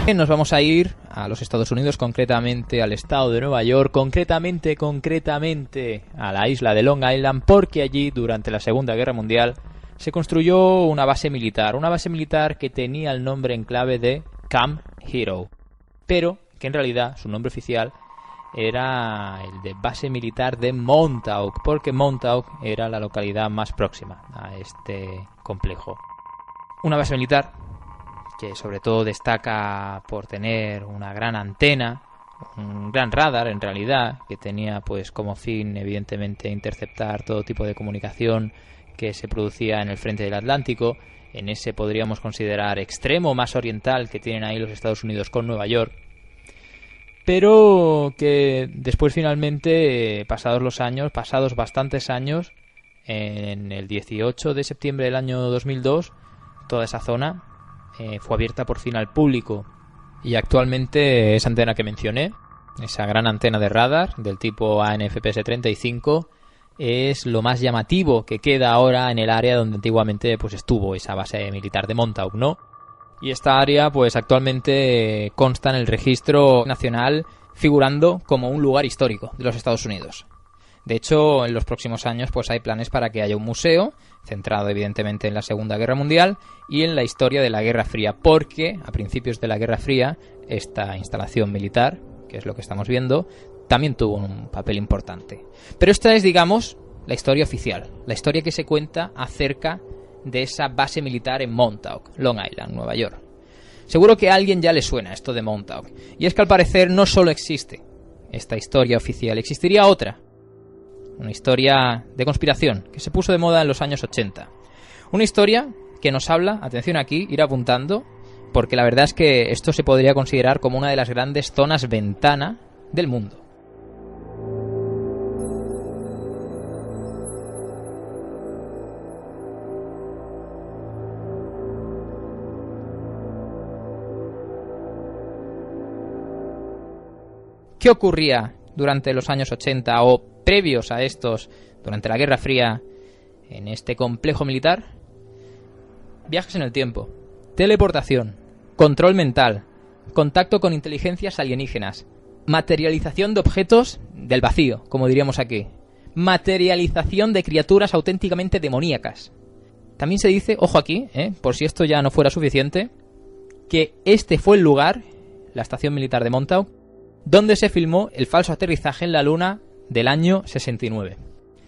Nos vamos a ir a los Estados Unidos, concretamente al estado de Nueva York, concretamente a la isla de Long Island, porque allí durante la Segunda Guerra Mundial se construyó una base militar que tenía el nombre en clave de Camp Hero, pero que en realidad su nombre oficial era el de Base Militar de Montauk, porque Montauk era la localidad más próxima a este complejo. Una base militar que sobre todo destaca por tener una gran antena, un gran radar en realidad, que tenía pues como fin evidentemente interceptar todo tipo de comunicación que se producía en el frente del Atlántico, en ese podríamos considerar extremo más oriental que tienen ahí los Estados Unidos con Nueva York, pero que después finalmente, pasados bastantes años, en el 18 de septiembre del año 2002, toda esa zona fue abierta por fin al público, y actualmente esa antena que mencioné, esa gran antena de radar del tipo ANFPS-35, es lo más llamativo que queda ahora en el área donde antiguamente pues estuvo esa base militar de Montauk, ¿no? Y esta área pues actualmente consta en el registro nacional, figurando como un lugar histórico de los Estados Unidos. De hecho, en los próximos años pues hay planes para que haya un museo centrado evidentemente en la Segunda Guerra Mundial y en la historia de la Guerra Fría, porque a principios de la Guerra Fría esta instalación militar, que es lo que estamos viendo, también tuvo un papel importante. Pero esta es, digamos, la historia oficial, la historia que se cuenta acerca de esa base militar en Montauk, Long Island, Nueva York. Seguro que a alguien ya le suena esto de Montauk, y es que al parecer no solo existe esta historia oficial, existiría otra. Una historia de conspiración que se puso de moda en los años 80. Una historia que nos habla, atención aquí, ir apuntando, porque la verdad es que esto se podría considerar como una de las grandes zonas ventana del mundo. ¿Qué ocurría durante los años 80 o previos a estos, durante la Guerra Fría, en este complejo militar? Viajes en el tiempo, teleportación, control mental, contacto con inteligencias alienígenas, materialización de objetos del vacío, como diríamos aquí, materialización de criaturas auténticamente demoníacas. También se dice, ojo aquí, por si esto ya no fuera suficiente, que este fue el lugar, la estación militar de Montauk, donde se filmó el falso aterrizaje en la Luna del año 69.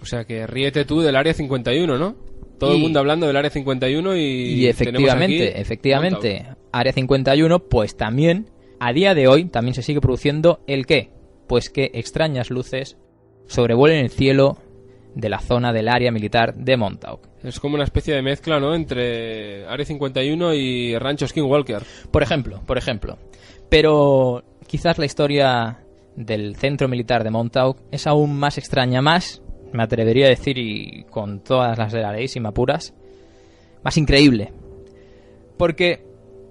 O sea que ríete tú del Área 51, ¿no? Todo el mundo hablando del Área 51 y efectivamente, Área 51, pues también, a día de hoy, también se sigue produciendo ¿el qué? Pues que extrañas luces sobrevuelen el cielo de la zona del área militar de Montauk. Es como una especie de mezcla, ¿no?, entre Área 51 y Rancho Skinwalker. Por ejemplo. Pero quizás la historia del centro militar de Montauk es aún más extraña, más, me atrevería a decir, y con todas las de la ley, sin me apuras, más increíble. Porque,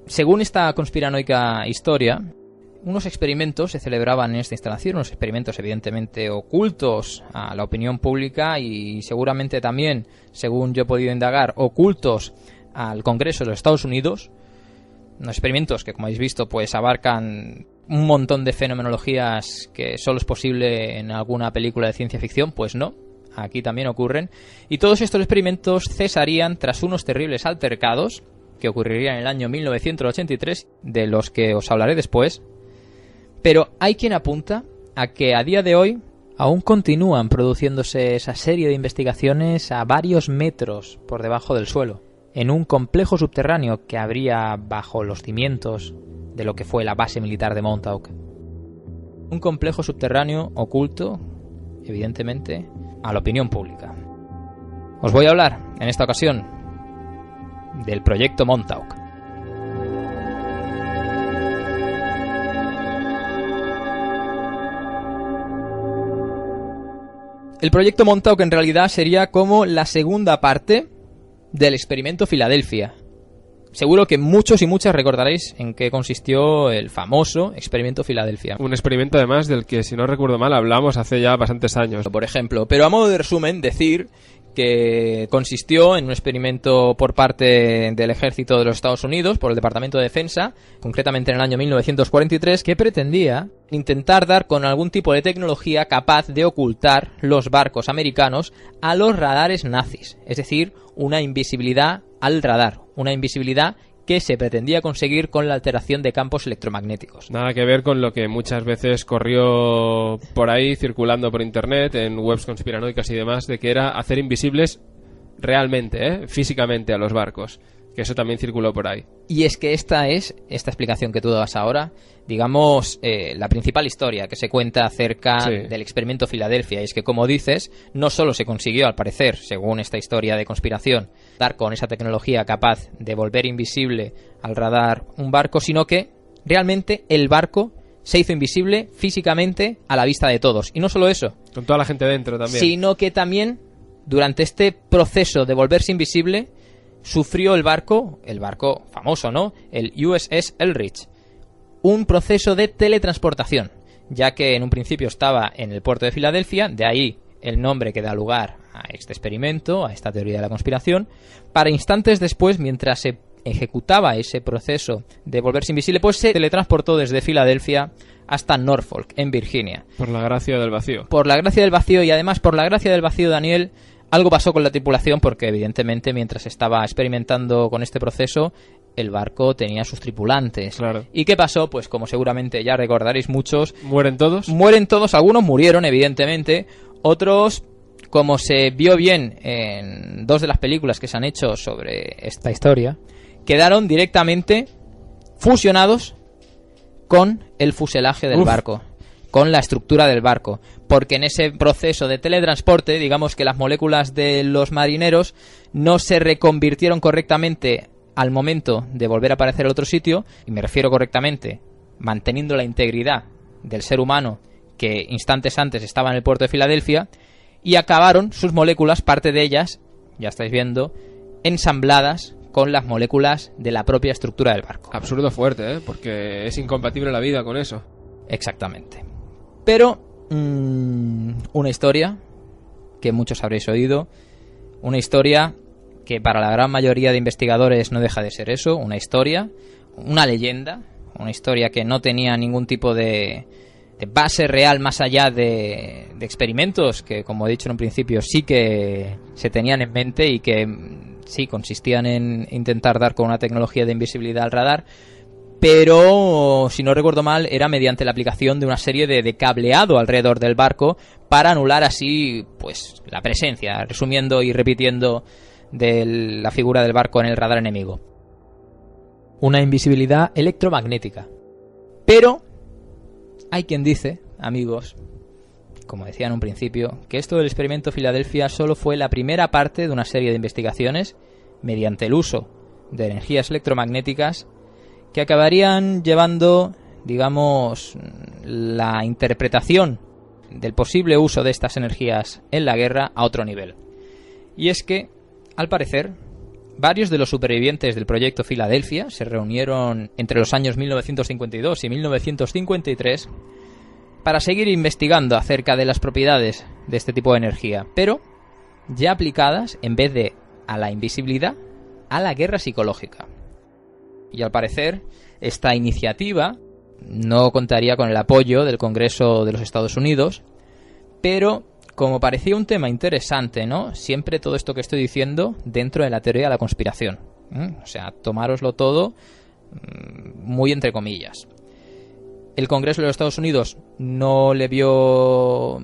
según esta conspiranoica historia, unos experimentos se celebraban en esta instalación, unos experimentos evidentemente ocultos a la opinión pública y seguramente también, según yo he podido indagar, ocultos al Congreso de los Estados Unidos. Unos experimentos que, como habéis visto, pues abarcan un montón de fenomenologías que solo es posible en alguna película de ciencia ficción. Pues no, aquí también ocurren. Y todos estos experimentos cesarían tras unos terribles altercados que ocurrirían en el año 1983, de los que os hablaré después. Pero hay quien apunta a que a día de hoy aún continúan produciéndose esa serie de investigaciones a varios metros por debajo del suelo, en un complejo subterráneo que habría bajo los cimientos de lo que fue la base militar de Montauk. Un complejo subterráneo oculto, evidentemente, a la opinión pública. Os voy a hablar, en esta ocasión, del proyecto Montauk. El proyecto Montauk en realidad sería como la segunda parte del experimento Filadelfia. Seguro que muchos y muchas recordaréis en qué consistió el famoso experimento Filadelfia. Un experimento además del que, si no recuerdo mal, hablamos hace ya bastantes años. Por ejemplo, pero a modo de resumen, decir que consistió en un experimento por parte del ejército de los Estados Unidos, por el Departamento de Defensa, concretamente en el año 1943, que pretendía intentar dar con algún tipo de tecnología capaz de ocultar los barcos americanos a los radares nazis, es decir, una invisibilidad al radar, una invisibilidad que se pretendía conseguir con la alteración de campos electromagnéticos. Nada que ver con lo que muchas veces corrió por ahí, circulando por internet, en webs conspiranoicas y demás, de que era hacer invisibles realmente, físicamente a los barcos. Que eso también circuló por ahí. Y es que esta explicación que tú das ahora, digamos, la principal historia que se cuenta acerca del experimento Filadelfia. Y es que, como dices, no solo se consiguió, al parecer, según esta historia de conspiración, dar con esa tecnología capaz de volver invisible al radar un barco, sino que realmente el barco se hizo invisible físicamente a la vista de todos. Y no solo eso. Con toda la gente dentro también. Sino que también, durante este proceso de volverse invisible, sufrió el barco famoso, ¿no? El USS Eldridge, un proceso de teletransportación, ya que en un principio estaba en el puerto de Filadelfia, de ahí el nombre que da lugar a este experimento, a esta teoría de la conspiración, para instantes después, mientras se ejecutaba ese proceso de volverse invisible, pues se teletransportó desde Filadelfia hasta Norfolk, en Virginia. Por la gracia del vacío. Por la gracia del vacío, y además por la gracia del vacío, Daniel, algo pasó con la tripulación porque evidentemente mientras estaba experimentando con este proceso el barco tenía sus tripulantes. Claro. ¿Y qué pasó? Pues como seguramente ya recordaréis muchos. ¿Mueren todos? Mueren todos, algunos murieron evidentemente, otros, como se vio bien en 2 de las películas que se han hecho sobre esta historia, quedaron directamente fusionados con el fuselaje del barco, con la estructura del barco, porque en ese proceso de teletransporte, digamos que las moléculas de los marineros no se reconvirtieron correctamente al momento de volver a aparecer en otro sitio, y me refiero correctamente, manteniendo la integridad del ser humano que instantes antes estaba en el puerto de Filadelfia, y acabaron sus moléculas, parte de ellas, ya estáis viendo, ensambladas con las moléculas de la propia estructura del barco. Absurdo fuerte, porque es incompatible la vida con eso. Exactamente. Pero una historia que muchos habréis oído, una historia que para la gran mayoría de investigadores no deja de ser eso, una historia, una leyenda, una historia que no tenía ningún tipo de base real más allá de experimentos que, como he dicho en un principio, sí que se tenían en mente y que sí consistían en intentar dar con una tecnología de invisibilidad al radar, pero si no recuerdo mal era mediante la aplicación de una serie de cableado alrededor del barco para anular así pues la presencia, resumiendo y repitiendo, de la figura del barco en el radar enemigo. Una invisibilidad electromagnética. Pero hay quien dice, amigos, como decía en un principio, que esto del experimento Filadelfia solo fue la primera parte de una serie de investigaciones mediante el uso de energías electromagnéticas que acabarían llevando, digamos, la interpretación del posible uso de estas energías en la guerra a otro nivel. Y es que, al parecer, varios de los supervivientes del proyecto Filadelfia se reunieron entre los años 1952 y 1953 para seguir investigando acerca de las propiedades de este tipo de energía, pero ya aplicadas, en vez de a la invisibilidad, a la guerra psicológica. Y al parecer, esta iniciativa no contaría con el apoyo del Congreso de los Estados Unidos, pero como parecía un tema interesante, ¿no? Siempre todo esto que estoy diciendo dentro de la teoría de la conspiración. O sea, tomároslo todo muy entre comillas. El Congreso de los Estados Unidos no le vio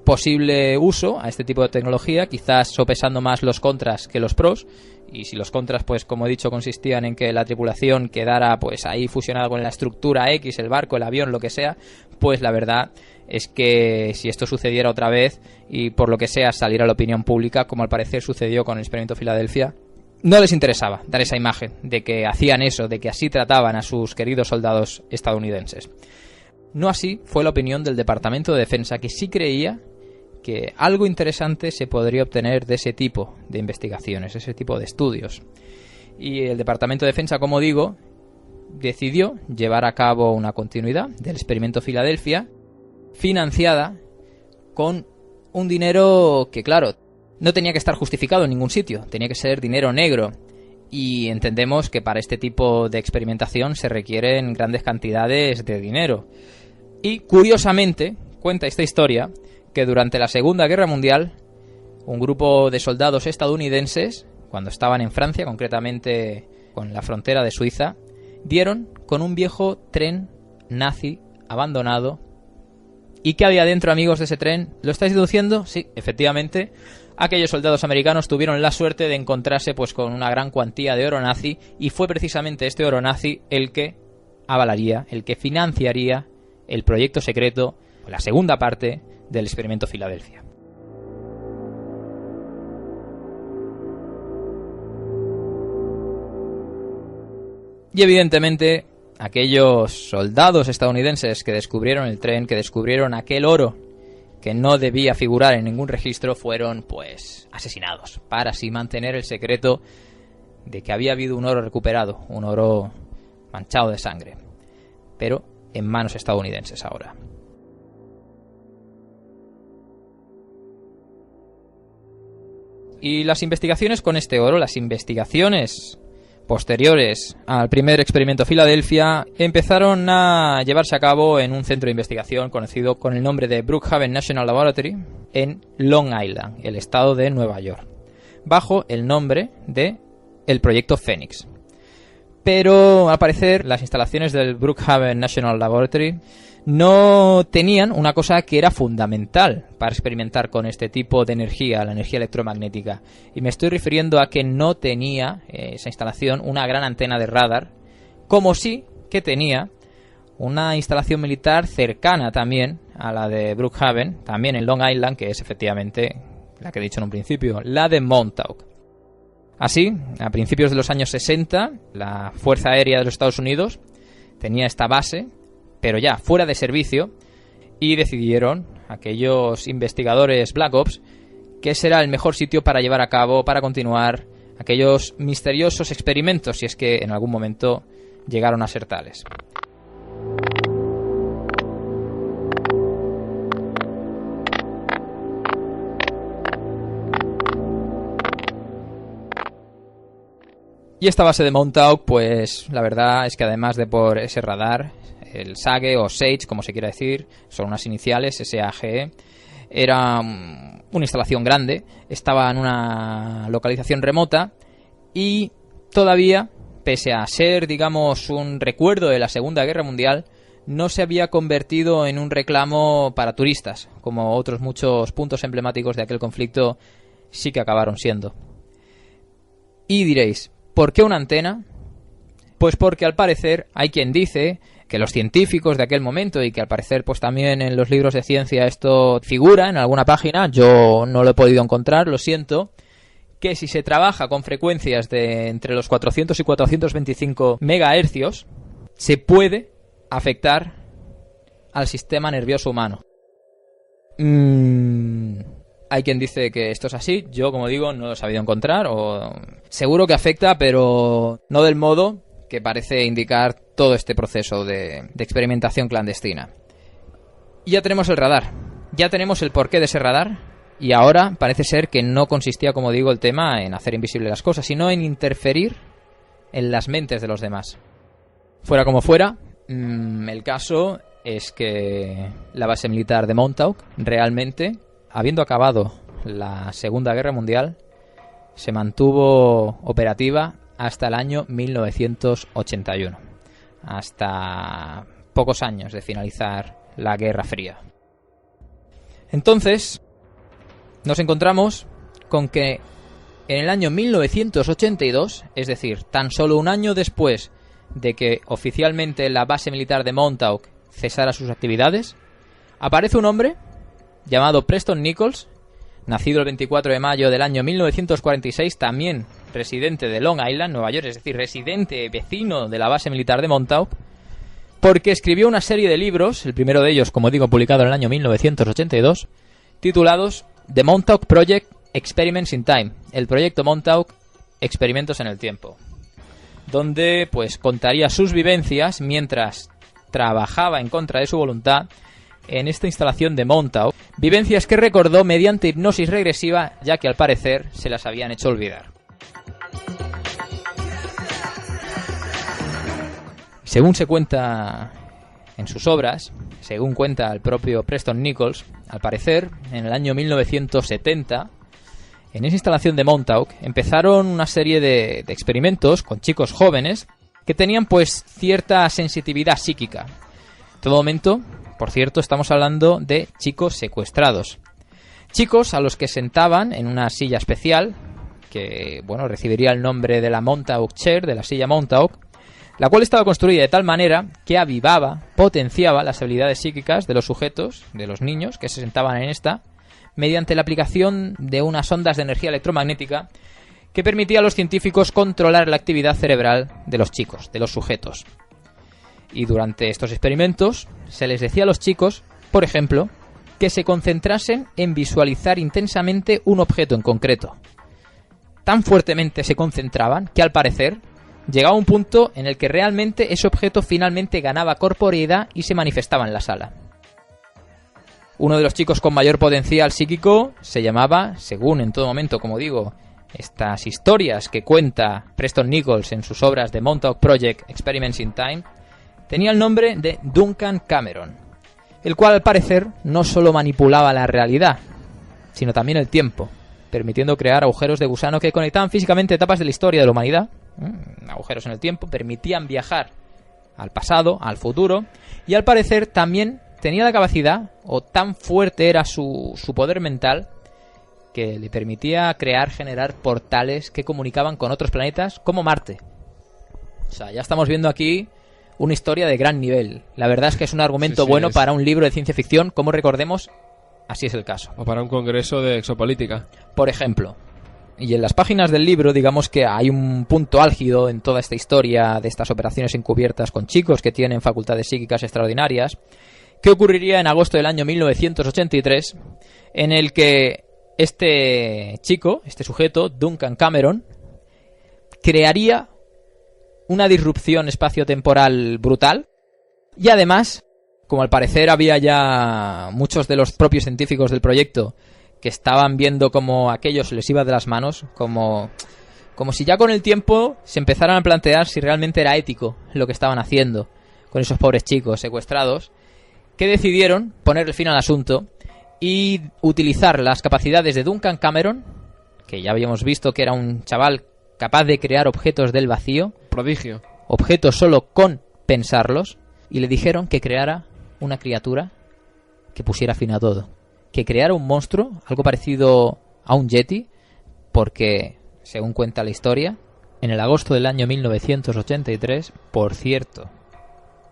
posible uso a este tipo de tecnología, quizás sopesando más los contras que los pros, y si los contras, pues como he dicho, consistían en que la tripulación quedara pues ahí fusionada con la estructura X, el barco, el avión, lo que sea, pues la verdad es que si esto sucediera otra vez y por lo que sea saliera a la opinión pública, como al parecer sucedió con el experimento Filadelfia, no les interesaba dar esa imagen de que hacían eso, de que así trataban a sus queridos soldados estadounidenses. No así fue la opinión del Departamento de Defensa, que sí creía que algo interesante se podría obtener de ese tipo de investigaciones, ese tipo de estudios. Y el Departamento de Defensa, como digo, decidió llevar a cabo una continuidad del experimento Filadelfia, financiada con un dinero que, claro, no tenía que estar justificado en ningún sitio, tenía que ser dinero negro. Y entendemos que para este tipo de experimentación se requieren grandes cantidades de dinero. Y curiosamente, cuenta esta historia, que durante la Segunda Guerra Mundial, un grupo de soldados estadounidenses, cuando estaban en Francia, concretamente con la frontera de Suiza, dieron con un viejo tren nazi abandonado. ¿Y qué había dentro, amigos, de ese tren? ¿Lo estáis deduciendo? Sí, efectivamente. Aquellos soldados americanos tuvieron la suerte de encontrarse pues con una gran cuantía de oro nazi, y fue precisamente este oro nazi el que avalaría, el que financiaría el proyecto secreto, la segunda parte del experimento Filadelfia. Y evidentemente aquellos soldados estadounidenses que descubrieron el tren, que descubrieron aquel oro que no debía figurar en ningún registro, fueron pues asesinados para así mantener el secreto de que había habido un oro recuperado, un oro manchado de sangre, pero en manos estadounidenses ahora. Y las investigaciones con este oro, las investigaciones posteriores al primer experimento Filadelfia, empezaron a llevarse a cabo en un centro de investigación conocido con el nombre de Brookhaven National Laboratory en Long Island, el estado de Nueva York, bajo el nombre de el Proyecto Fénix. Pero al parecer las instalaciones del Brookhaven National Laboratory no tenían una cosa que era fundamental para experimentar con este tipo de energía, la energía electromagnética. Y me estoy refiriendo a que no tenía esa instalación una gran antena de radar, como sí que tenía una instalación militar cercana también a la de Brookhaven, también en Long Island, que es efectivamente la que he dicho en un principio, la de Montauk. Así, a principios de los años 60, la Fuerza Aérea de los Estados Unidos tenía esta base, pero ya fuera de servicio, y decidieron aquellos investigadores Black Ops que ese era el mejor sitio para llevar a cabo, para continuar aquellos misteriosos experimentos, si es que en algún momento llegaron a ser tales. Y esta base de Montauk, pues la verdad es que además de por ese radar, el SAGE o SAGE, como se quiera decir, son unas iniciales, SAGE, era una instalación grande, estaba en una localización remota y todavía, pese a ser, digamos, un recuerdo de la Segunda Guerra Mundial, no se había convertido en un reclamo para turistas, como otros muchos puntos emblemáticos de aquel conflicto sí que acabaron siendo. Y diréis, ¿por qué una antena? Pues porque al parecer hay quien dice que los científicos de aquel momento, y que al parecer pues también en los libros de ciencia esto figura en alguna página, yo no lo he podido encontrar, lo siento, que si se trabaja con frecuencias de entre los 400 y 425 megahercios, se puede afectar al sistema nervioso humano. Hay quien dice que esto es así, yo como digo no lo he sabido encontrar, o seguro que afecta, pero no del modo que parece indicar todo este proceso de experimentación clandestina. Y ya tenemos el radar, ya tenemos el porqué de ese radar, y ahora parece ser que no consistía, como digo, el tema en hacer invisibles las cosas, sino en interferir en las mentes de los demás. Fuera como fuera, el caso es que la base militar de Montauk realmente, habiendo acabado la Segunda Guerra Mundial, se mantuvo operativa hasta el año 1981, hasta pocos años de finalizar la Guerra Fría. Entonces, nos encontramos con que en el año 1982, es decir, tan solo un año después de que oficialmente la base militar de Montauk cesara sus actividades, aparece un hombre llamado Preston Nichols, nacido el 24 de mayo del año 1946, también residente de Long Island, Nueva York, es decir, residente, vecino de la base militar de Montauk, porque escribió una serie de libros, el primero de ellos, como digo, publicado en el año 1982, titulados The Montauk Project Experiments in Time, el proyecto Montauk Experimentos en el Tiempo, donde pues contaría sus vivencias mientras trabajaba en contra de su voluntad en esta instalación de Montauk, vivencias que recordó mediante hipnosis regresiva, ya que al parecer se las habían hecho olvidar. Según se cuenta en sus obras, según cuenta el propio Preston Nichols, al parecer, en el año 1970, en esa instalación de Montauk, empezaron una serie de experimentos con chicos jóvenes que tenían pues cierta sensitividad psíquica. En todo momento, por cierto, estamos hablando de chicos secuestrados. Chicos a los que sentaban en una silla especial, que bueno, recibiría el nombre de la Montauk Chair, de la silla Montauk, la cual estaba construida de tal manera que avivaba, potenciaba las habilidades psíquicas de los sujetos, de los niños que se sentaban en esta, mediante la aplicación de unas ondas de energía electromagnética que permitía a los científicos controlar la actividad cerebral de los chicos, de los sujetos. Y durante estos experimentos se les decía a los chicos, por ejemplo, que se concentrasen en visualizar intensamente un objeto en concreto. Tan fuertemente se concentraban que al parecer llegaba un punto en el que realmente ese objeto finalmente ganaba corporeidad y se manifestaba en la sala. Uno de los chicos con mayor potencial psíquico se llamaba, según en todo momento, como digo, estas historias que cuenta Preston Nichols en sus obras de Montauk Project Experiments in Time, tenía el nombre de Duncan Cameron, el cual al parecer no solo manipulaba la realidad, sino también el tiempo, permitiendo crear agujeros de gusano que conectaban físicamente etapas de la historia de la humanidad, agujeros en el tiempo, permitían viajar al pasado, al futuro, y al parecer también tenía la capacidad, o tan fuerte era su poder mental, que le permitía generar portales que comunicaban con otros planetas como Marte. O sea, ya estamos viendo aquí una historia de gran nivel. La verdad es que es un argumento bueno para un libro de ciencia ficción, como recordemos, así es el caso. O para un congreso de exopolítica. Por ejemplo. Y en las páginas del libro, digamos que hay un punto álgido en toda esta historia de estas operaciones encubiertas con chicos que tienen facultades psíquicas extraordinarias, que ocurriría en agosto del año 1983, en el que este chico, este sujeto, Duncan Cameron, crearía una disrupción espaciotemporal brutal y además, como al parecer había ya muchos de los propios científicos del proyecto que estaban viendo cómo aquello se les iba de las manos, como si ya con el tiempo se empezaran a plantear si realmente era ético lo que estaban haciendo con esos pobres chicos secuestrados, que decidieron ponerle fin al asunto y utilizar las capacidades de Duncan Cameron, que ya habíamos visto que era un chaval capaz de crear objetos del vacío. Prodigio. Objetos solo con pensarlos. Y le dijeron que creara una criatura que pusiera fin a todo. Que creara un monstruo, algo parecido a un yeti, porque, según cuenta la historia, en el agosto del año 1983, por cierto,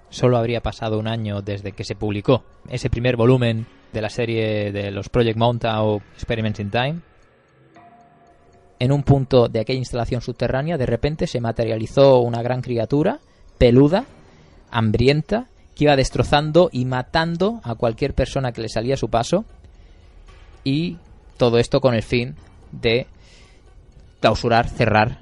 solo habría pasado un año desde que se publicó ese primer volumen de la serie de los Project Montauk Experiments in Time, en un punto de aquella instalación subterránea, de repente se materializó una gran criatura, peluda, hambrienta, que iba destrozando y matando a cualquier persona que le salía a su paso, y todo esto con el fin de clausurar, cerrar,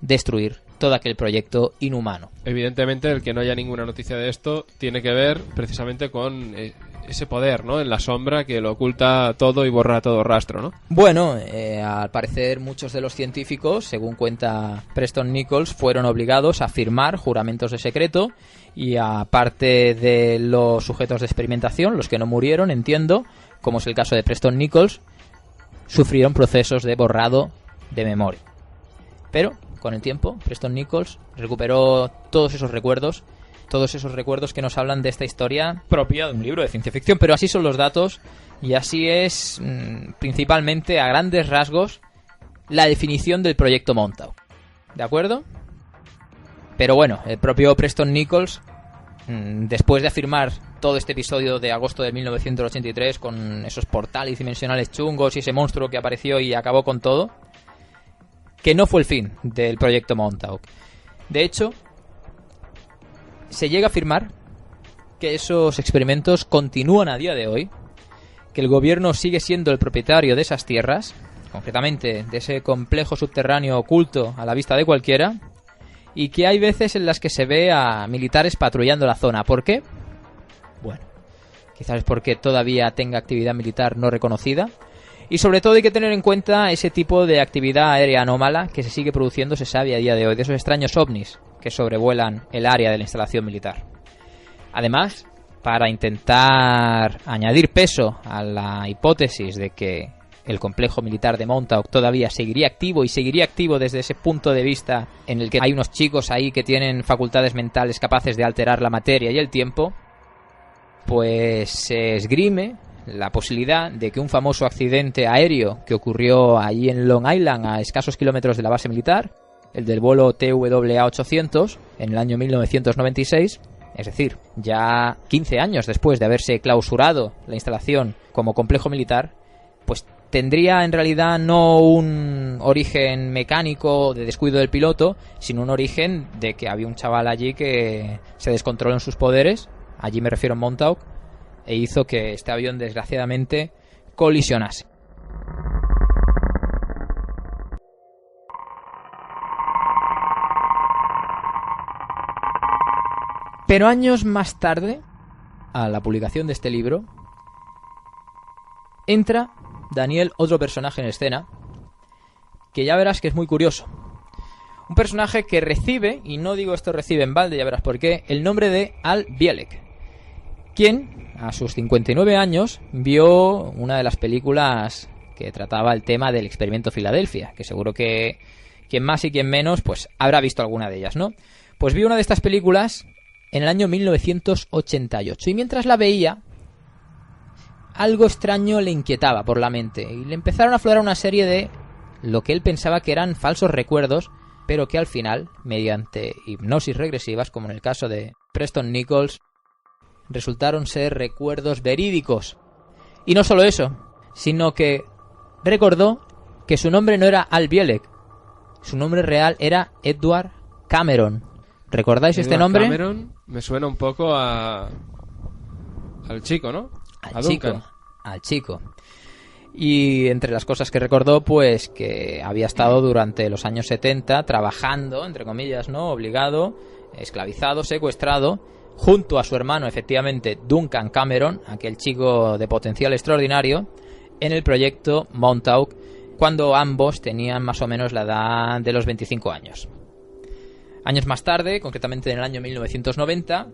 destruir todo aquel proyecto inhumano. Evidentemente, el que no haya ninguna noticia de esto tiene que ver precisamente con ese poder, ¿no?, en la sombra que lo oculta todo y borra todo rastro, ¿no? Bueno, al parecer muchos de los científicos, según cuenta Preston Nichols, fueron obligados a firmar juramentos de secreto y aparte de los sujetos de experimentación, los que no murieron, entiendo, como es el caso de Preston Nichols, sufrieron procesos de borrado de memoria. Pero con el tiempo, Preston Nichols recuperó todos esos recuerdos que nos hablan de esta historia propia de un libro de ciencia ficción, pero así son los datos y así es principalmente a grandes rasgos la definición del proyecto Montauk. ¿De acuerdo? Pero bueno, el propio Preston Nichols, después de afirmar todo este episodio de agosto de 1983 con esos portales dimensionales chungos y ese monstruo que apareció y acabó con todo, que no fue el fin del proyecto Montauk. De hecho, se llega a afirmar que esos experimentos continúan a día de hoy, que el gobierno sigue siendo el propietario de esas tierras, concretamente de ese complejo subterráneo oculto a la vista de cualquiera, y que hay veces en las que se ve a militares patrullando la zona. ¿Por qué? Bueno, quizás es porque todavía tenga actividad militar no reconocida. Y sobre todo hay que tener en cuenta ese tipo de actividad aérea anómala que se sigue produciendo, se sabe a día de hoy, de esos extraños ovnis que sobrevuelan el área de la instalación militar. Además, para intentar añadir peso a la hipótesis de que el complejo militar de Montauk todavía seguiría activo, y seguiría activo desde ese punto de vista en el que hay unos chicos ahí que tienen facultades mentales capaces de alterar la materia y el tiempo, pues se esgrime la posibilidad de que un famoso accidente aéreo que ocurrió allí en Long Island, a escasos kilómetros de la base militar, el del vuelo TWA-800 en el año 1996, es decir, ya 15 años después de haberse clausurado la instalación como complejo militar, pues tendría en realidad no un origen mecánico de descuido del piloto, sino un origen de que había un chaval allí que se descontroló en sus poderes, allí me refiero a Montauk, e hizo que este avión desgraciadamente colisionase. Pero años más tarde, a la publicación de este libro, entra Daniel, otro personaje en escena, que ya verás que es muy curioso. Un personaje que recibe, y no digo esto recibe en balde, ya verás por qué, el nombre de Al Bielek, quien a sus 59 años vio una de las películas que trataba el tema del experimento Filadelfia, que seguro que quien más y quien menos pues habrá visto alguna de ellas, ¿no? Pues vio una de estas películas en el año 1988, y mientras la veía, algo extraño le inquietaba por la mente, y le empezaron a aflorar una serie de lo que él pensaba que eran falsos recuerdos, pero que al final, mediante hipnosis regresivas, como en el caso de Preston Nichols, resultaron ser recuerdos verídicos. Y no solo eso, sino que recordó que su nombre no era Al Bielek, su nombre real era Edward Cameron. ¿Recordáis este nombre? Cameron me suena un poco al chico, ¿no? Al chico. Y entre las cosas que recordó, pues que había estado durante los años 70 trabajando, entre comillas, ¿no? Obligado, esclavizado, secuestrado, junto a su hermano, efectivamente, Duncan Cameron, aquel chico de potencial extraordinario, en el proyecto Montauk, cuando ambos tenían más o menos la edad de los 25 años. Años más tarde, concretamente en el año 1990,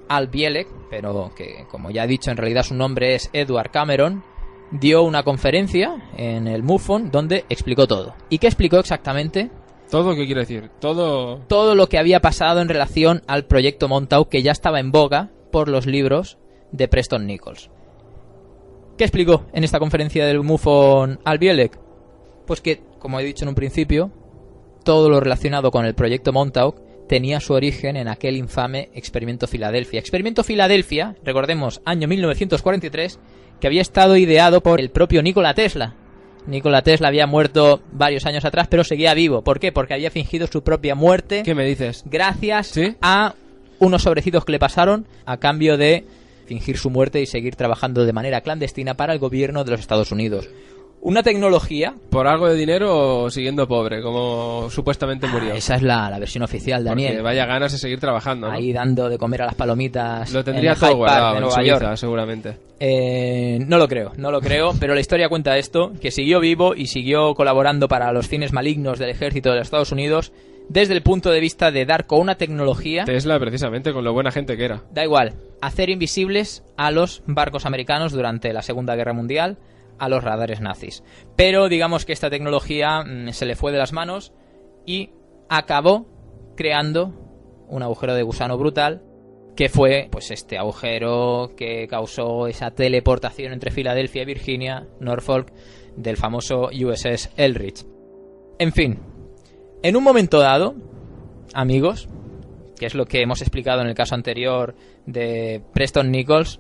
Al Bielek, pero que como ya he dicho en realidad su nombre es Edward Cameron, dio una conferencia en el MUFON donde explicó todo. ¿Y qué explicó exactamente? ¿Todo qué quiere decir? Todo lo que había pasado en relación al proyecto Montauk, que ya estaba en boga por los libros de Preston Nichols. ¿Qué explicó en esta conferencia del MUFON Al Bielek? Pues que, como he dicho en un principio, todo lo relacionado con el proyecto Montauk tenía su origen en aquel infame experimento Filadelfia. Experimento Filadelfia, recordemos, año 1943, que había estado ideado por el propio Nikola Tesla. Nikola Tesla había muerto varios años atrás, pero seguía vivo. ¿Por qué? Porque había fingido su propia muerte. ¿Qué me dices? Gracias ¿Sí? a unos sobrecitos que le pasaron a cambio de fingir su muerte y seguir trabajando de manera clandestina para el gobierno de los Estados Unidos. Una tecnología... ¿Por algo de dinero o siguiendo pobre, como supuestamente murió? Esa es la versión oficial, Daniel. Porque vaya ganas de seguir trabajando, ¿no? Ahí dando de comer a las palomitas. Lo tendría en todo Hyde Park guardado de en Nueva Suiza, York. seguramente. No lo creo, pero la historia cuenta esto, que siguió vivo y siguió colaborando para los fines malignos del ejército de los Estados Unidos desde el punto de vista de dar con una tecnología... Tesla, precisamente, con lo buena gente que era. Da igual, hacer invisibles a los barcos americanos durante la Segunda Guerra Mundial, a los radares nazis. Pero digamos que esta tecnología se le fue de las manos y acabó creando un agujero de gusano brutal, que fue pues este agujero que causó esa teleportación entre Filadelfia y Virginia, Norfolk, del famoso USS Eldridge. En fin, en un momento dado, amigos, que es lo que hemos explicado en el caso anterior de Preston Nichols,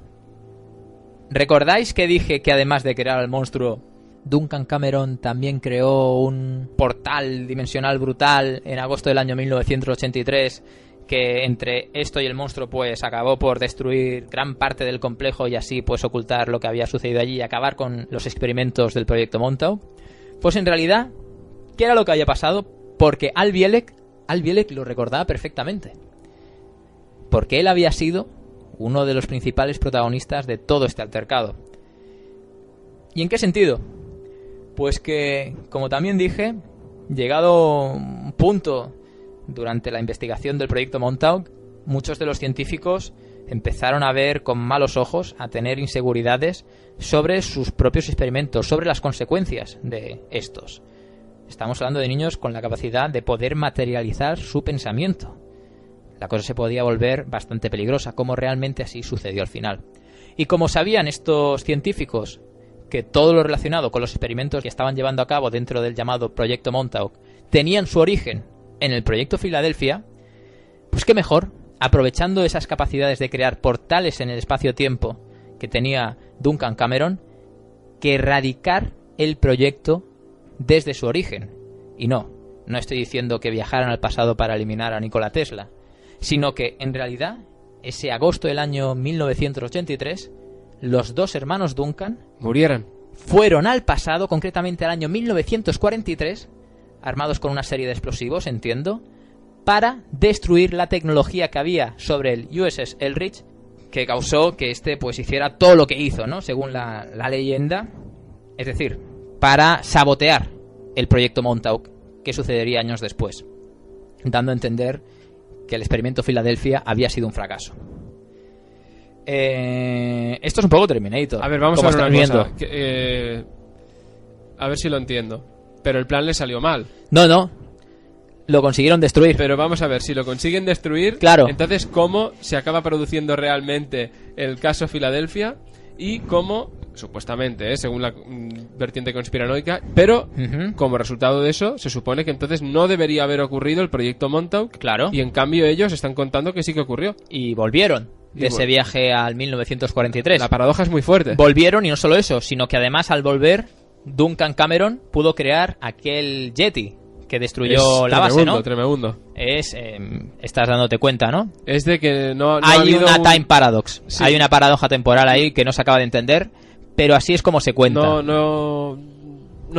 ¿recordáis que dije que además de crear al monstruo, Duncan Cameron también creó un portal dimensional brutal en agosto del año 1983 que entre esto y el monstruo pues acabó por destruir gran parte del complejo y así pues ocultar lo que había sucedido allí y acabar con los experimentos del proyecto Montauk? Pues en realidad, ¿qué era lo que había pasado? Porque Al Bielek lo recordaba perfectamente. Porque él había sido uno de los principales protagonistas de todo este altercado. ¿Y en qué sentido? Pues que, como también dije, llegado un punto durante la investigación del proyecto Montauk, muchos de los científicos empezaron a ver con malos ojos, a tener inseguridades sobre sus propios experimentos, sobre las consecuencias de estos. Estamos hablando de niños con la capacidad de poder materializar su pensamiento. La cosa se podía volver bastante peligrosa, como realmente así sucedió al final. Y como sabían estos científicos que todo lo relacionado con los experimentos que estaban llevando a cabo dentro del llamado Proyecto Montauk tenían su origen en el Proyecto Filadelfia, pues qué mejor, aprovechando esas capacidades de crear portales en el espacio-tiempo que tenía Duncan Cameron, que erradicar el proyecto desde su origen. Y no estoy diciendo que viajaran al pasado para eliminar a Nikola Tesla, sino que en realidad ese agosto del año 1983 los dos hermanos Duncan fueron al pasado, concretamente al año 1943, armados con una serie de explosivos, entiendo, para destruir la tecnología que había sobre el USS Eldridge, que causó que pues hiciera todo lo que hizo, ¿no? Según la leyenda, es decir, para sabotear el proyecto Montauk, que sucedería años después, dando a entender que el experimento Filadelfia había sido un fracaso. Esto es un poco Terminator. A ver, vamos a ver una cosa. A ver si lo entiendo. Pero el plan le salió mal. No. Lo consiguieron destruir. Pero vamos a ver, si lo consiguen destruir, claro. Entonces ¿cómo se acaba produciendo realmente el caso Filadelfia? Y cómo, supuestamente, según la vertiente conspiranoica, pero como resultado de eso, se supone que entonces no debería haber ocurrido el proyecto Montauk. Claro. Y en cambio ellos están contando que sí que ocurrió. Y volvieron de ese viaje al 1943. La paradoja es muy fuerte. Volvieron, y no solo eso, sino que además al volver, Duncan Cameron pudo crear aquel Yeti que destruyó la base, ¿no? Tremendo. Estás dándote cuenta, ¿no? Es de que no hay una time paradox. Sí. Hay una paradoja temporal ahí que no se acaba de entender, pero así es como se cuenta. No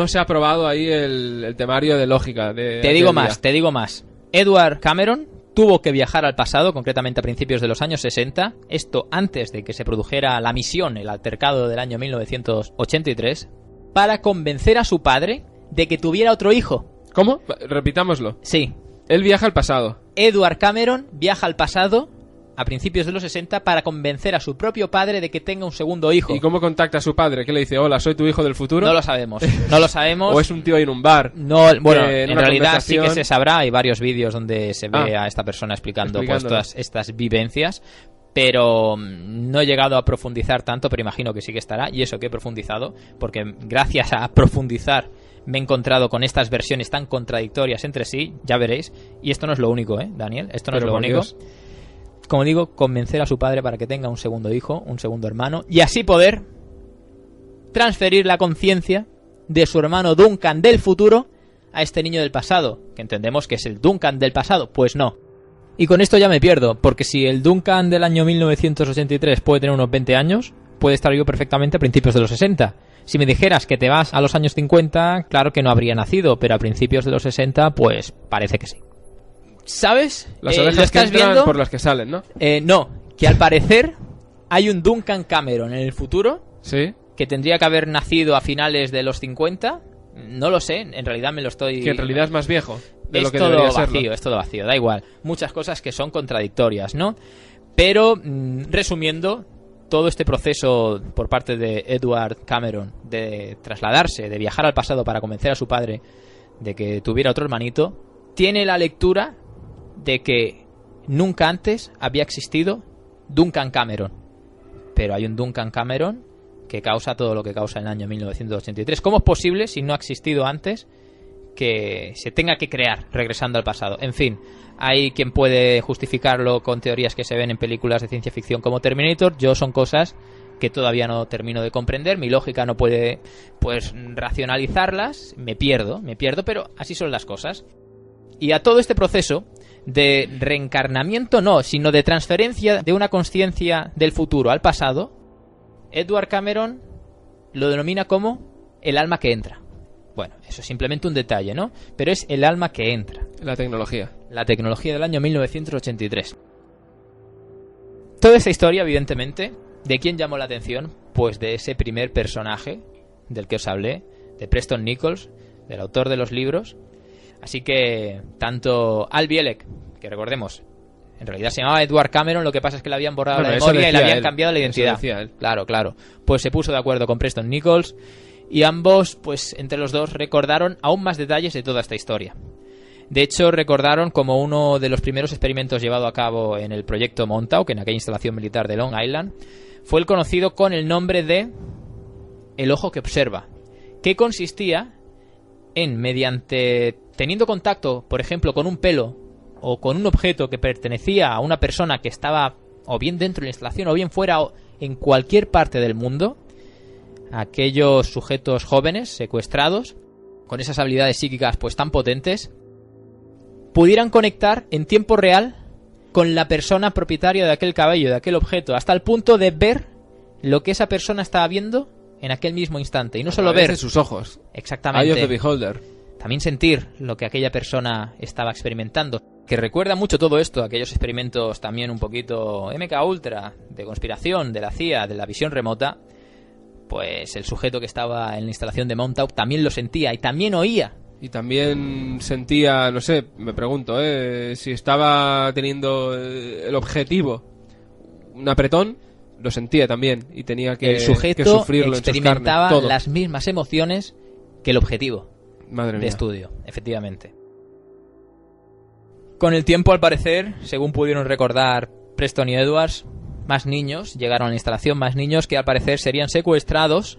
se ha probado ahí el temario de lógica. Te digo más. Edward Cameron tuvo que viajar al pasado, concretamente a principios de los años 60, esto antes de que se produjera la misión, el altercado del año 1983, para convencer a su padre de que tuviera otro hijo. ¿Cómo? Repitámoslo. Sí. Él viaja al pasado. Edward Cameron viaja al pasado a principios de los 60 para convencer a su propio padre de que tenga un segundo hijo. ¿Y cómo contacta a su padre? ¿Qué le dice? Hola, soy tu hijo del futuro. No lo sabemos. ¿O es un tío ahí en un bar? No, bueno, en realidad sí que se sabrá. Hay varios vídeos donde se ve a esta persona explicando pues, estas vivencias. Pero no he llegado a profundizar tanto, pero imagino que sí que estará. Y eso que he profundizado, porque gracias a profundizar me he encontrado con estas versiones tan contradictorias entre sí, ya veréis. Y esto no es lo único, Daniel. Esto no es lo único. Dios. Como digo, convencer a su padre para que tenga un segundo hijo, un segundo hermano, y así poder transferir la conciencia de su hermano Duncan del futuro a este niño del pasado, que entendemos que es el Duncan del pasado. Pues no. Y con esto ya me pierdo, porque si el Duncan del año 1983 puede tener unos 20 años, puede estar yo perfectamente a principios de los 60. Si me dijeras que te vas a los años 50, claro que no habría nacido, pero a principios de los 60, pues parece que sí. ¿Sabes? Las ovejas ¿lo estás que entran viendo? Por las que salen, ¿no? No, que al parecer hay un Duncan Cameron en el futuro. Sí. Que tendría que haber nacido a finales de los 50. No lo sé, en realidad me lo estoy... Que en realidad es más viejo de lo que todo debería vacío, serlo. es todo vacío, da igual. Muchas cosas que son contradictorias, ¿no? Pero, resumiendo, todo este proceso por parte de Edward Cameron de trasladarse, de viajar al pasado para convencer a su padre de que tuviera otro hermanito, tiene la lectura de que nunca antes había existido Duncan Cameron. Pero hay un Duncan Cameron que causa todo lo que causa en el año 1983. ¿Cómo es posible, si no ha existido antes, que se tenga que crear regresando al pasado? En fin, hay quien puede justificarlo con teorías que se ven en películas de ciencia ficción como Terminator. Yo son cosas que todavía no termino de comprender. Mi lógica no puede, pues, racionalizarlas. Me pierdo, pero así son las cosas. Y a todo este proceso de reencarnamiento no, sino de transferencia de una consciencia del futuro al pasado, Edward Cameron lo denomina como el alma que entra. Bueno, eso es simplemente un detalle, ¿no? Pero es el alma que entra. La tecnología. La tecnología del año 1983. Toda esta historia, evidentemente, ¿de quién llamó la atención? Pues de ese primer personaje del que os hablé, de Preston Nichols, del autor de los libros. Así que tanto Al Bielek, que recordemos, en realidad se llamaba Edward Cameron, lo que pasa es que le habían borrado la memoria y le habían cambiado la identidad. Claro. Pues se puso de acuerdo con Preston Nichols y ambos, pues entre los dos, recordaron aún más detalles de toda esta historia. De hecho, recordaron como uno de los primeros experimentos llevado a cabo en el proyecto Montauk, en aquella instalación militar de Long Island, fue el conocido con el nombre de el ojo que observa, que consistía en, mediante teniendo contacto, por ejemplo, con un pelo o con un objeto que pertenecía a una persona que estaba o bien dentro de la instalación o bien fuera o en cualquier parte del mundo, aquellos sujetos jóvenes secuestrados con esas habilidades psíquicas pues tan potentes pudieran conectar en tiempo real con la persona propietaria de aquel cabello, de aquel objeto, hasta el punto de ver lo que esa persona estaba viendo en aquel mismo instante. Y no solo ver de sus ojos. Exactamente. Eye of the beholder. También sentir lo que aquella persona estaba experimentando. Que recuerda mucho todo esto, aquellos experimentos también un poquito MK Ultra, de conspiración, de la CIA, de la visión remota. Pues el sujeto que estaba en la instalación de Montauk también lo sentía y también oía. Y también sentía, no sé, me pregunto, si estaba teniendo el objetivo un apretón, lo sentía también y tenía que, el sujeto que sufrirlo experimentaba en sus carnes, las mismas emociones que el objetivo Madre de mía. estudio, efectivamente. Con el tiempo, al parecer, según pudieron recordar Preston y Edwards, más niños llegaron a la instalación, más niños que al parecer serían secuestrados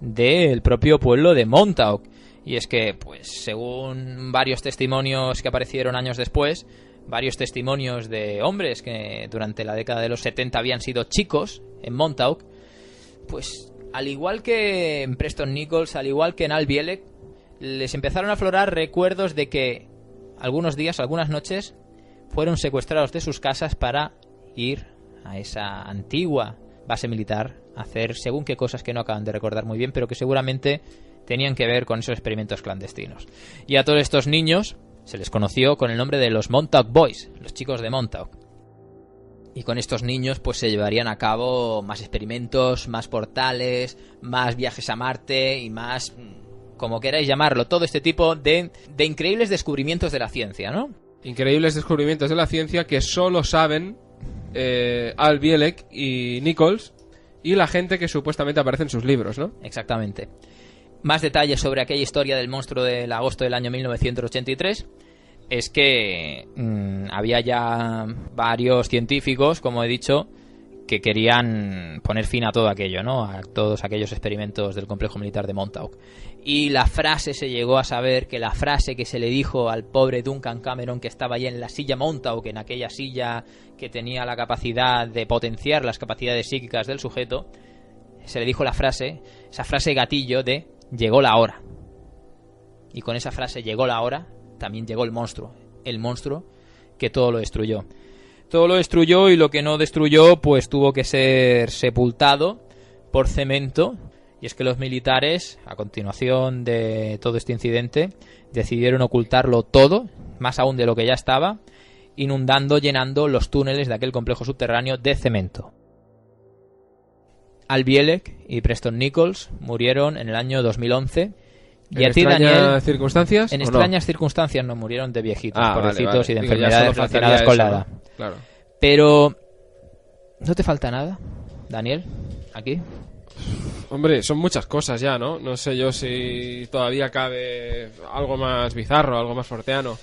del propio pueblo de Montauk. Y es que, pues, según varios testimonios que aparecieron años después, varios testimonios de hombres que durante la década de los 70 habían sido chicos en Montauk, pues, al igual que en Preston Nichols, al igual que en Al Bielek, les empezaron a aflorar recuerdos de que algunos días, algunas noches, fueron secuestrados de sus casas para ir a esa antigua base militar a hacer según qué cosas que no acaban de recordar muy bien, pero que seguramente tenían que ver con esos experimentos clandestinos. Y a todos estos niños se les conoció con el nombre de los Montauk Boys, los chicos de Montauk. Y con estos niños pues se llevarían a cabo más experimentos, más portales, más viajes a Marte y más, como queráis llamarlo, todo este tipo de increíbles descubrimientos de la ciencia, ¿no? Increíbles descubrimientos de la ciencia que solo saben Al Bielek y Nichols y la gente que supuestamente aparece en sus libros, ¿no? Exactamente. Más detalles sobre aquella historia del monstruo del agosto del año 1983 es que había ya varios científicos, como he dicho, que querían poner fin a todo aquello, ¿no? A todos aquellos experimentos del complejo militar de Montauk. Y la frase, se llegó a saber que la frase que se le dijo al pobre Duncan Cameron, que estaba allí en la silla Montauk, en aquella silla que tenía la capacidad de potenciar las capacidades psíquicas del sujeto, se le dijo la frase, esa frase gatillo de llegó la hora. Y con esa frase llegó la hora, también llegó el monstruo que todo lo destruyó. Todo lo destruyó y lo que no destruyó pues tuvo que ser sepultado por cemento. Y es que los militares, a continuación de todo este incidente, decidieron ocultarlo todo, más aún de lo que ya estaba, inundando, llenando los túneles de aquel complejo subterráneo de cemento. Al Bielek y Preston Nichols murieron en el año 2011. Y ¿En a ti, extrañas Daniel, circunstancias? en extrañas circunstancias no murieron de viejitos, pobrecitos, vale. y de Digo, enfermedades relacionadas con la edad. Claro. Pero, ¿no te falta nada, Daniel, aquí? Hombre, son muchas cosas ya, ¿no? No sé yo si todavía cabe algo más bizarro, algo más forteano.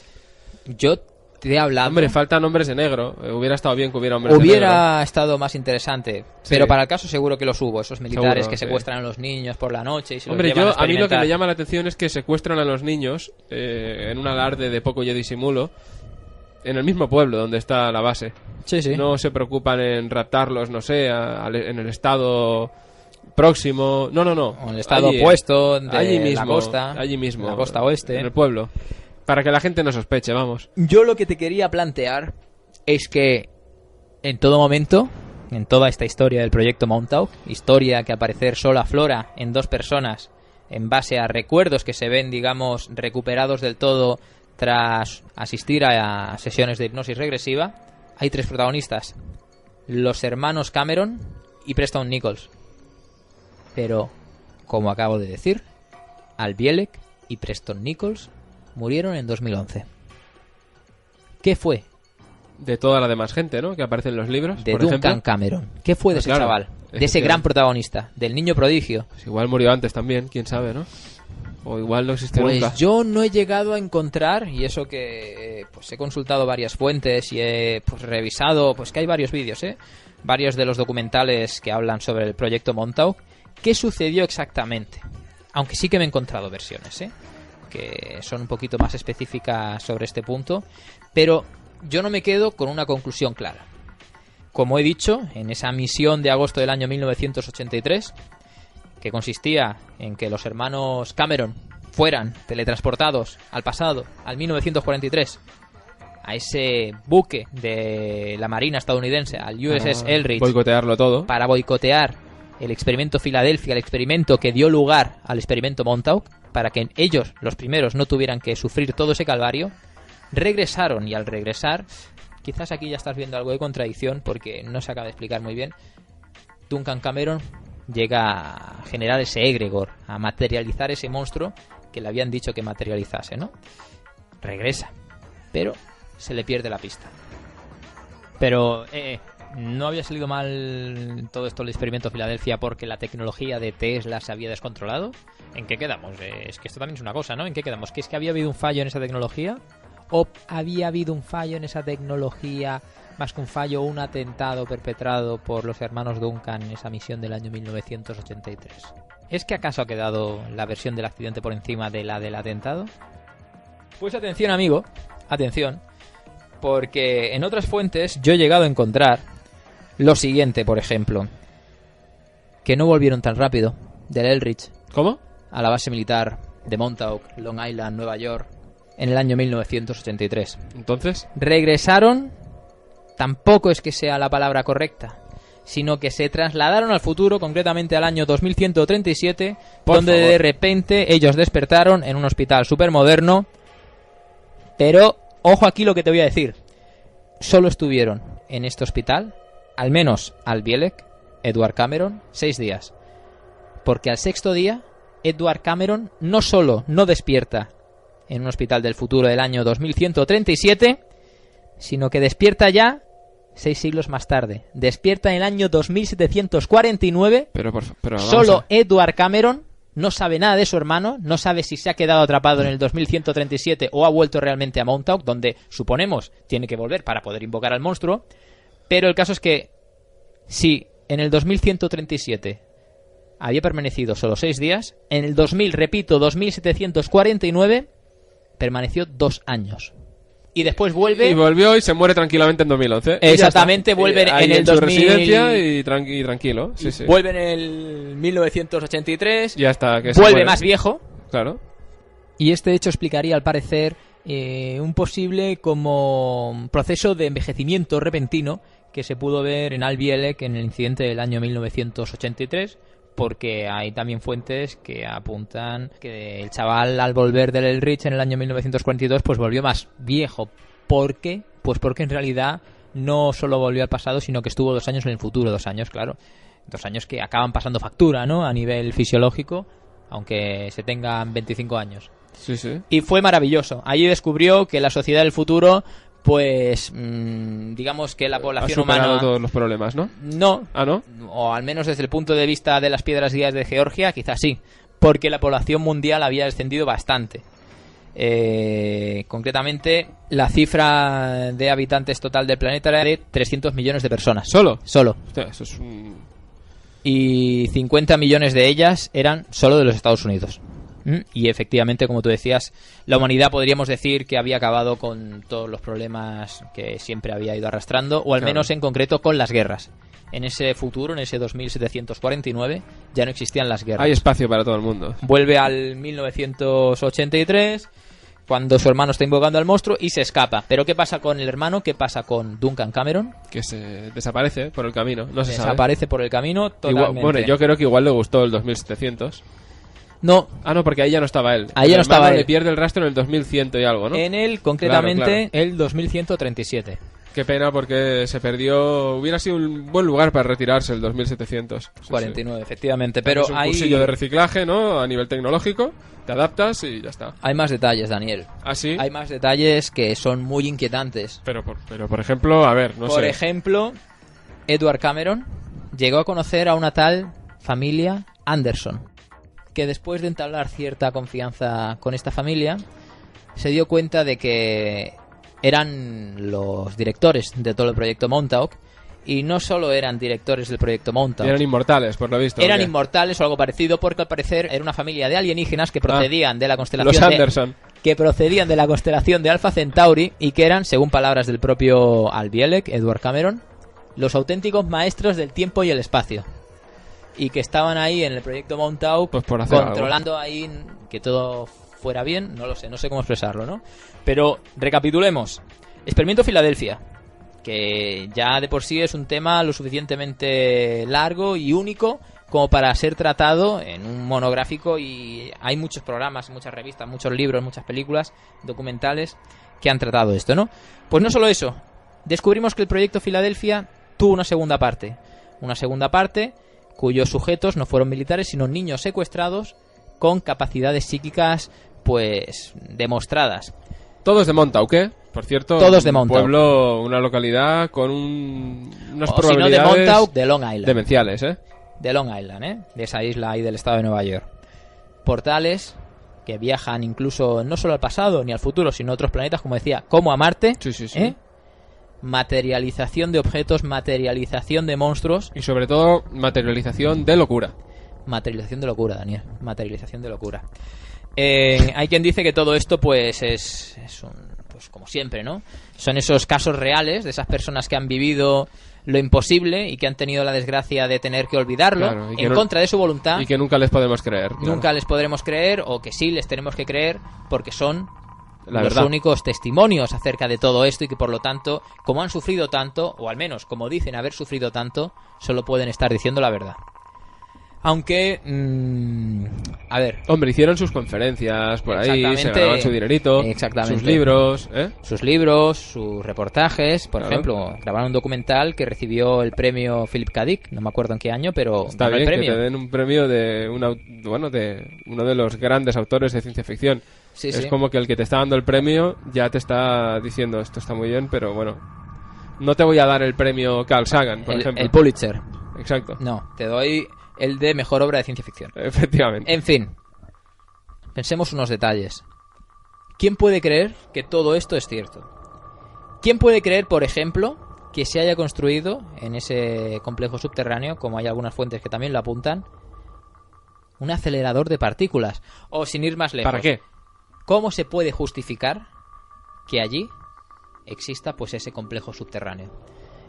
Yo te he hablado... Hombre, faltan hombres de negro. Hubiera estado bien que hubiera hombres de negro. Hubiera estado más interesante, pero para el caso seguro que los hubo, esos militares Seguro, que sí. secuestran a los niños por la noche y se Hombre, los llevan a mí lo que experimentar. me llama la atención es que secuestran a los niños en un alarde de poco yo disimulo en el mismo pueblo donde está la base. Sí, sí. No se preocupan en raptarlos, no sé, en el estado próximo. No. O en el estado Allí, opuesto de allí mismo, la costa. allí mismo, la costa oeste. en el pueblo. Para que la gente no sospeche, vamos. Yo lo que te quería plantear es que en todo momento, en toda esta historia del proyecto Montauk, historia que al parecer solo aflora en dos personas en base a recuerdos que se ven, digamos, recuperados del todo tras asistir a sesiones de hipnosis regresiva, hay tres protagonistas. los hermanos Cameron y Preston Nichols. Pero, como acabo de decir, Al Bielek y Preston Nichols murieron en 2011. ¿Qué fue De toda la demás gente, ¿no? Que aparece en los libros, de por Duncan ejemplo. Cameron? ¿Qué fue de ese Claro, chaval? De ese gran protagonista, del niño prodigio. Pues igual murió antes también, quién sabe, ¿no? O igual no existió Pues nunca. yo no he llegado a encontrar, y eso que pues he consultado varias fuentes y he pues revisado, pues que hay varios vídeos, varios de los documentales que hablan sobre el proyecto Montauk, qué sucedió exactamente. Aunque sí que me he encontrado versiones, que son un poquito más específicas sobre este punto, pero yo no me quedo con una conclusión clara. Como he dicho, en esa misión de agosto del año 1983, que consistía en que los hermanos Cameron fueran teletransportados al pasado, al 1943, a ese buque de la Marina estadounidense, al USS Eldridge, Boicotearlo todo. para boicotear el experimento Filadelfia, el experimento que dio lugar al experimento Montauk, para que ellos, los primeros, no tuvieran que sufrir todo ese calvario, regresaron, y al regresar, quizás aquí ya estás viendo algo de contradicción porque no se acaba de explicar muy bien, Duncan Cameron llega a generar ese egregor, a materializar ese monstruo que le habían dicho que materializase, ¿no? Regresa, pero se le pierde la pista. Pero, ¿no había salido mal todo esto del experimento Filadelfia porque la tecnología de Tesla se había descontrolado? ¿En qué quedamos? Es que esto también es una cosa, ¿no? ¿En qué quedamos? ¿Que es que había habido un fallo en esa tecnología? ¿O había habido un fallo en esa tecnología, más que un fallo, un atentado perpetrado por los hermanos Duncan en esa misión del año 1983? ¿Es que acaso ha quedado la versión del accidente por encima de la del atentado? Pues atención, amigo, atención, porque en otras fuentes yo he llegado a encontrar lo siguiente, por ejemplo, que no volvieron tan rápido del Eldridge ¿Cómo? a la base militar de Montauk, Long Island, Nueva York, en el año 1983. Entonces, Regresaron, tampoco es que sea la palabra correcta, sino que se trasladaron al futuro, concretamente al año 2137, donde favor. de repente ellos despertaron en un hospital supermoderno. Pero, ojo aquí lo que te voy a decir. Solo estuvieron en este hospital, al menos Al Bielek, Edward Cameron, 6 días. Porque al sexto día, Edward Cameron no solo no despierta en un hospital del futuro del año 2137, sino que despierta ya 6 siglos más tarde. Despierta en el año 2749. pero vamos Solo a- Edward Cameron no sabe nada de su hermano, no sabe si se ha quedado atrapado en el 2137 o ha vuelto realmente a Montauk, donde suponemos tiene que volver para poder invocar al monstruo. Pero el caso es que si en el 2137 había permanecido solo 6 días, en el 2000, repito, 2749, permaneció 2 años. Y después vuelve... Y volvió y se muere tranquilamente en 2011. Y ya Exactamente, está. vuelve Ahí en el su 2000 residencia y tranquilo. Sí, sí. Vuelve en el 1983, Ya está. Que se vuelve muere. más viejo. Claro. Y este hecho explicaría, al parecer, un posible como proceso de envejecimiento repentino que se pudo ver en Al Bielek en el incidente del año 1983, porque hay también fuentes que apuntan que el chaval, al volver del Eldridge en el año 1942, pues volvió más viejo. ¿Por qué? Pues porque en realidad no solo volvió al pasado, sino que estuvo 2 años en el futuro. 2 años, claro. 2 años que acaban pasando factura, ¿no? A nivel fisiológico, aunque se tengan 25 años. Sí, sí. Y fue maravilloso. Allí descubrió que la sociedad del futuro, pues, digamos que la Ha población superado humana... todos los problemas, ¿no? No, Ah, ¿no? o al menos desde el punto de vista de las piedras guías de Georgia, quizás sí, porque la población mundial había descendido bastante. Concretamente, la cifra de habitantes total del planeta era de 300 millones de personas. ¿Solo? Solo. Hostia, eso es un... Y 50 millones de ellas eran solo de los Estados Unidos. Y efectivamente, como tú decías, la humanidad podríamos decir que había acabado con todos los problemas que siempre había ido arrastrando, o al Claro. menos en concreto con las guerras. En ese futuro, en ese 2749, ya no existían las guerras. Hay espacio para todo el mundo. Vuelve al 1983, cuando su hermano está invocando al monstruo, y se escapa. Pero ¿qué pasa con el hermano? ¿Qué pasa con Duncan Cameron? Que se desaparece por el camino. No se sabe. Desaparece por el camino totalmente. Igual, bueno, yo creo que igual le gustó el 2700. No, Ah, no, porque ahí ya no estaba él. Ahí ya no El hermano estaba él. le pierde el rastro en el 2100 y algo, ¿no? en él, concretamente, Claro, el 2137. Qué pena porque se perdió. Hubiera sido un buen lugar para retirarse el 2700. Sí, 49, sí. efectivamente. Pero es un hay cursillo de reciclaje, ¿no? A nivel tecnológico. Te adaptas y ya está. Hay más detalles, Daniel. ¿Ah, sí? Hay más detalles que son muy inquietantes. Pero por ejemplo, a ver, no sé. Por ejemplo, Edward Cameron llegó a conocer a una tal familia Anderson, que después de entablar cierta confianza con esta familia, se dio cuenta de que eran los directores de todo el proyecto Montauk, y no solo eran directores del proyecto Montauk. Eran inmortales, por lo visto. Eran ¿o qué? inmortales o algo parecido, porque al parecer era una familia de alienígenas que procedían de la constelación Los Anderson. que procedían de la constelación de Alpha Centauri y que eran, según palabras del propio Al Bielek, Edward Cameron, los auténticos maestros del tiempo y el espacio. Y que estaban ahí en el proyecto Montauk, Pues por hacer controlando ahí que todo fuera bien. No lo sé, no sé cómo expresarlo, ¿no? Pero recapitulemos. Experimento Filadelfia, que ya de por sí es un tema lo suficientemente largo y único como para ser tratado en un monográfico, y hay muchos programas, muchas revistas, muchos libros, muchas películas, documentales que han tratado esto, ¿no? Pues no solo eso, descubrimos que el proyecto Filadelfia tuvo una segunda parte cuyos sujetos no fueron militares sino niños secuestrados con capacidades psíquicas pues demostradas. Todos de Montauk, ¿eh? Por cierto, Todos de un Montauk. pueblo, una localidad con unas O si no probabilidades de Montauk, de Long Island. demenciales, ¿eh? De Long Island, ¿eh? De esa isla ahí del estado de Nueva York. Portales que viajan incluso no solo al pasado ni al futuro, sino a otros planetas, como decía, como a Marte. Sí, sí, sí. ¿Eh? Materialización de objetos, materialización de monstruos. Y sobre todo, materialización de locura. Materialización de locura, Daniel. Materialización de locura. Hay quien dice que todo esto pues es un, pues como siempre, ¿no? Son esos casos reales de esas personas que han vivido lo imposible y que han tenido la desgracia de tener que olvidarlo, Claro, y que en contra de su voluntad. Y que nunca les podemos creer. Claro. Nunca les podremos creer, o que sí les tenemos que creer porque son La los verdad. únicos testimonios acerca de todo esto, y que por lo tanto, como han sufrido tanto, o al menos como dicen haber sufrido tanto, solo pueden estar diciendo la verdad. Aunque, a ver, Hombre, hicieron sus conferencias por ahí, se Exactamente. ganaban su dinerito, Exactamente. sus libros, ¿eh? sus libros, sus reportajes, por Claro. ejemplo, grabaron un documental que recibió el premio Philip K. Dick, no me acuerdo en qué año, pero Está ganó bien el que premio. te den un premio de de uno de los grandes autores de ciencia ficción. Sí, es sí. como que el que te está dando el premio ya te está diciendo esto está muy bien, pero bueno, no te voy a dar el premio Carl Sagan, por ejemplo. El Pulitzer. Exacto. No, te doy el de mejor obra de ciencia ficción. Efectivamente. En fin, pensemos unos detalles. ¿Quién puede creer que todo esto es cierto? ¿Quién puede creer, por ejemplo, que se haya construido en ese complejo subterráneo, como hay algunas fuentes que también lo apuntan, un acelerador de partículas? O sin ir más lejos, ¿Para qué? ¿cómo se puede justificar que allí exista pues ese complejo subterráneo?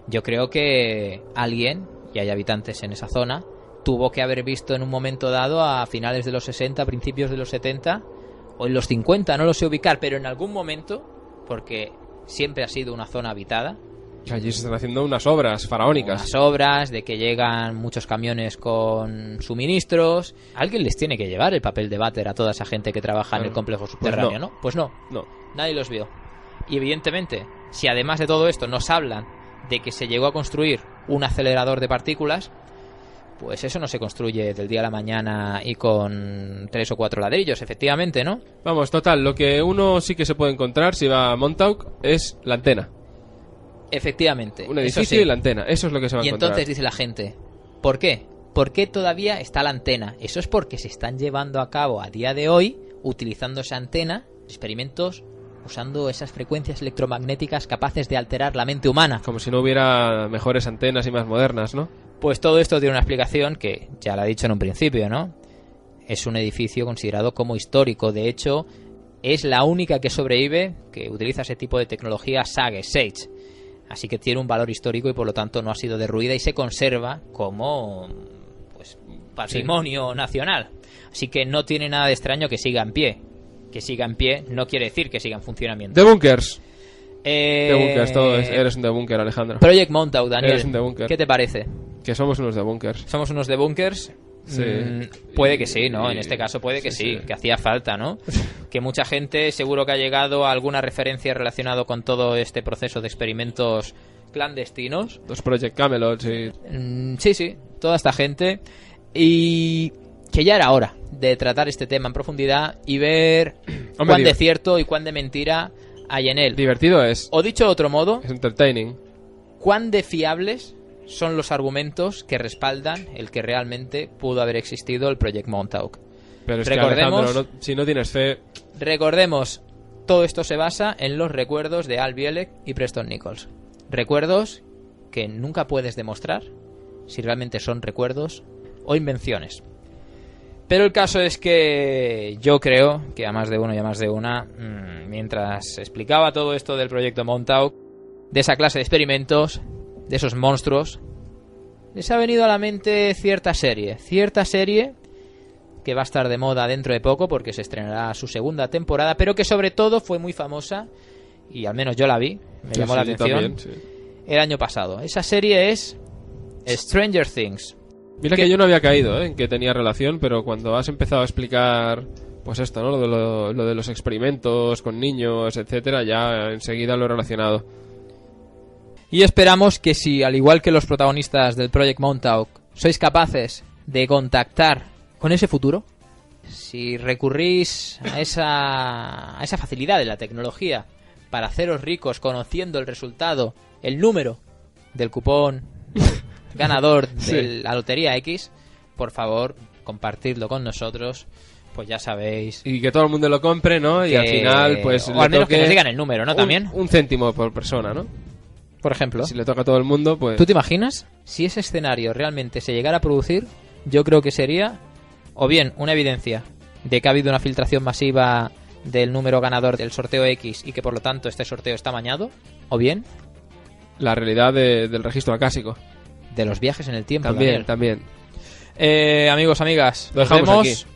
Yo creo que alguien, y hay habitantes en esa zona, tuvo que haber visto en un momento dado, a finales de los 60, principios de los 70 o en los 50, no lo sé ubicar, pero en algún momento, porque siempre ha sido una zona habitada, Allí se están haciendo unas obras faraónicas. unas obras de que llegan muchos camiones con suministros. Alguien les tiene que llevar el papel de váter a toda esa gente que trabaja en el complejo subterráneo, ¿no? Pues no, No. nadie los vio. Y evidentemente, si además de todo esto nos hablan de que se llegó a construir un acelerador de partículas, pues eso no se construye del día a la mañana y con 3 o 4 ladrillos, efectivamente, ¿no? Vamos, total, lo que uno sí que se puede encontrar si va a Montauk es la antena. Efectivamente. Un eso edificio sí. y la antena, eso es lo que se va a Y encontrar. entonces dice la gente, ¿por qué? ¿Por qué todavía está la antena? Eso es porque se están llevando a cabo a día de hoy, utilizando esa antena, experimentos usando esas frecuencias electromagnéticas capaces de alterar la mente humana. Como si no hubiera mejores antenas y más modernas, ¿no? Pues todo esto tiene una explicación que ya la he dicho en un principio, ¿no? Es un edificio considerado como histórico. De hecho, es la única que sobrevive que utiliza ese tipo de tecnología Sage. Así que tiene un valor histórico y por lo tanto no ha sido derruida y se conserva como pues patrimonio nacional. Así que no tiene nada de extraño que siga en pie. Que siga en pie no quiere decir que siga en funcionamiento. De bunkers. De bunkers, todo eres un de búnker, Alejandro. Project Montauk, Daniel. Eres un debunker. ¿Qué te parece? Que somos unos de bunkers. Somos unos debunkers. Sí. Puede que sí, ¿no? En este caso puede que sí, que hacía falta, ¿no? Que mucha gente seguro que ha llegado a alguna referencia relacionada con todo este proceso de experimentos clandestinos. Los Project Camelot, sí. Sí, toda esta gente. Y que ya era hora de tratar este tema en profundidad y ver cuán de cierto y cuán de mentira hay en él. Divertido es. O dicho de otro modo, Es entertaining. cuán de fiables son los argumentos que respaldan el que realmente pudo haber existido el Project Montauk. Pero es Recordemos- que, Alejandro, si no tienes fe... Recordemos, todo esto se basa en los recuerdos de Al Bielek y Preston Nichols. Recuerdos que nunca puedes demostrar si realmente son recuerdos o invenciones. Pero el caso es que yo creo que a más de uno y a más de una, mientras explicaba todo esto del proyecto Montauk, de esa clase de experimentos, de esos monstruos, les ha venido a la mente cierta serie que va a estar de moda dentro de poco porque se estrenará su segunda temporada, pero que sobre todo fue muy famosa, y al menos yo la vi, me llamó la yo atención, también, sí. el año pasado. Esa serie es Stranger Things. Mira que yo no había caído en que tenía relación, pero cuando has empezado a explicar, pues esto, ¿no? Lo de los experimentos con niños, etcétera, ya enseguida lo he relacionado. Y esperamos que si, al igual que los protagonistas del Project Montauk, sois capaces de contactar con ese futuro, si recurrís a esa facilidad de la tecnología para haceros ricos conociendo el resultado, el número del cupón ganador de la Lotería X, por favor, compartidlo con nosotros, pues ya sabéis. Y que todo el mundo lo compre, ¿no? Y al final, pues... O le al menos que toque nos digan el número, ¿no? También, un céntimo por persona, ¿no? por ejemplo. Si le toca a todo el mundo, pues... ¿Tú te imaginas? Si ese escenario realmente se llegara a producir, yo creo que sería o bien una evidencia de que ha habido una filtración masiva del número ganador del sorteo X y que por lo tanto este sorteo está amañado, o bien La realidad del registro acásico. de los viajes en el tiempo. También, Daniel. también. Amigos, amigas, Lo nos dejamos vemos aquí.